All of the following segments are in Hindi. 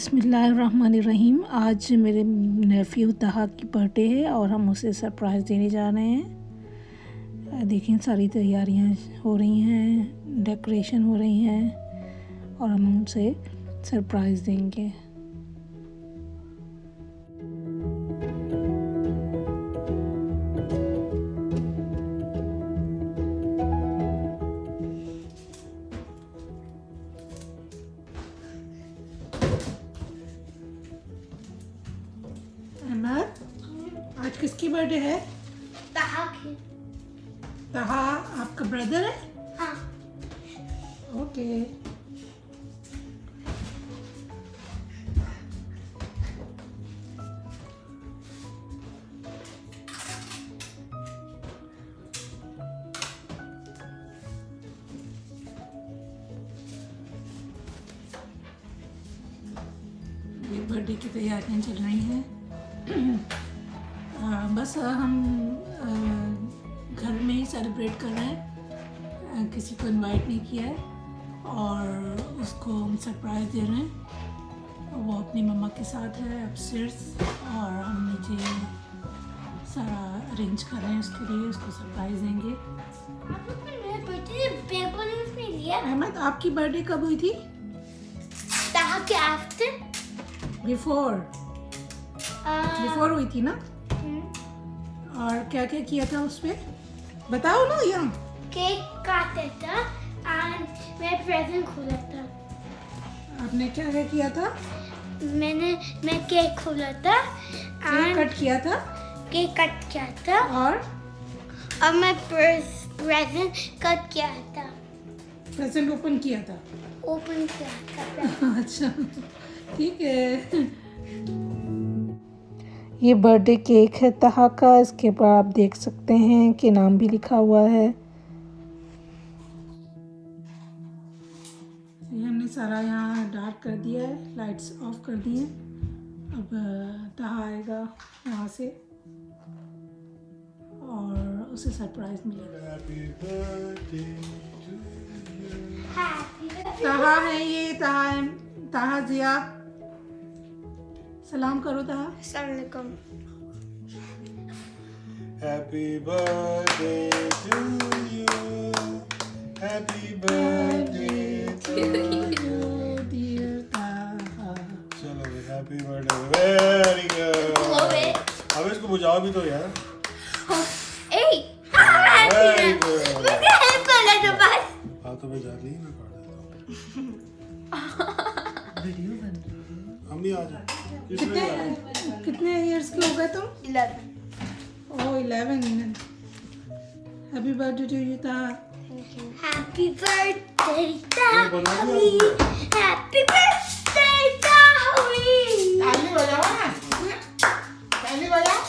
बिस्मिल्लाहिर्रहमानिर्रहीम। आज मेरे नेफ्यू तहा की बर्थडे है और हम उसे सरप्राइज़ देने जा रहे हैं। देखिए सारी तैयारियां हो रही हैं, डेकोरेशन हो रही हैं और हम उसे सरप्राइज़ देंगे। आज किसकी बर्थडे है? तहा की। तहा आपका ब्रदर है? हाँ। ओके। ये बर्थडे की तैयारियां चल रही हैं। बस हम घर में ही सेलिब्रेट कर रहे हैं, किसी को इनवाइट नहीं किया है और उसको हम सरप्राइज़ दे रहे हैं। वो अपनी मम्मा के साथ है अपस्टेयर्स और हम नीचे सारा अरेंज कर रहे हैं उसके लिए, उसको सरप्राइज़ देंगे। मेरे बर्थडे बैग बलून्स नहीं लिया। अहमद, आपकी बर्थडे कब हुई थी? तहा के आफ्टर। बिफोर हुई थी ना? और क्या क्या किया था उस पे बताओ ना। यहाँ केक काटा था और मैं प्रेजेंट खोला था। आपने क्या क्या किया था? मैं केक खोला था केक कट किया था केक कट किया था और मैं प्रेजेंट कट किया था, प्रेजेंट ओपन किया था। ओपन किया था। अच्छा ठीक है। ये बर्थडे केक है तहा का। इसके ऊपर आप देख सकते हैं कि नाम भी लिखा हुआ है। हमने सारा यहाँ डार्क कर दिया है, लाइट्स ऑफ कर दी हैं। अब तहा आएगा यहाँ से और उसे सरप्राइज मिलेगा। तहा है ये, तहा है, तहा जिया। सलाम करो तहा। अस्सलाम वालेकुम। Happy birthday to you. Happy birthday to you. dear Taha। चलो हैप्पी बर्थडे। Very good. अब इसको बुझाओ भी तो यार। Very good. मुझे हेल्प करना तो बस। हाथों में जाली ना काट देता। वीडियो बन रही है। हम भी आ जाए। कितने इयर्स के हो गए तुम? 11। Oh 11। Happy birthday to you Taha. Happy birthday ये बना दिया आपने? Happy birthday Tahvi. ताली बजाओ ना, ताली बजाओ।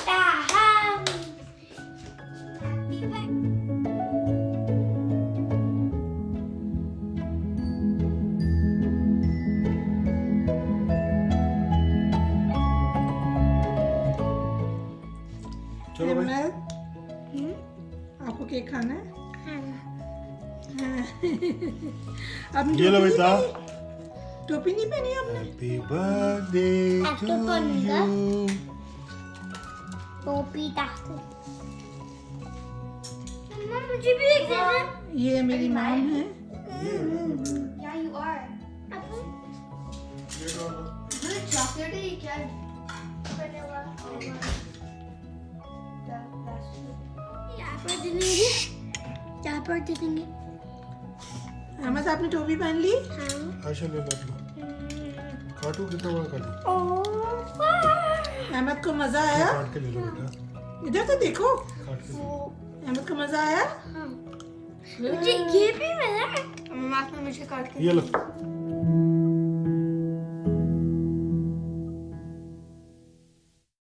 ताहवी। चलो भाई। आपको केक खाना है? आपने ये लो टोपी नहीं बेटा। पहनी? टोपी नहीं पहनी आपने? हैप्पी बर्थडे आपको टू पहनूंगा। यू। टोपी ताहवी। मम्मा मुझे भी एक देना। ये मेरी मॉम है। Yeah, you are. चॉकलेट है क्या? वनीला। यहाँ पर देंगे। यहाँ पर देंगे। अहमद, आपने टोपी पहन ली? हाँ। आशा ले लो। काटू कितना बड़ा काटू? ओह। अहमद को मजा आया? काट के ले लो बेटा। इधर तो देखो। काट के लो। अहमद को मजा आया? मुझे ये भी मिला। मम्मा ने मुझे काट के ये लो।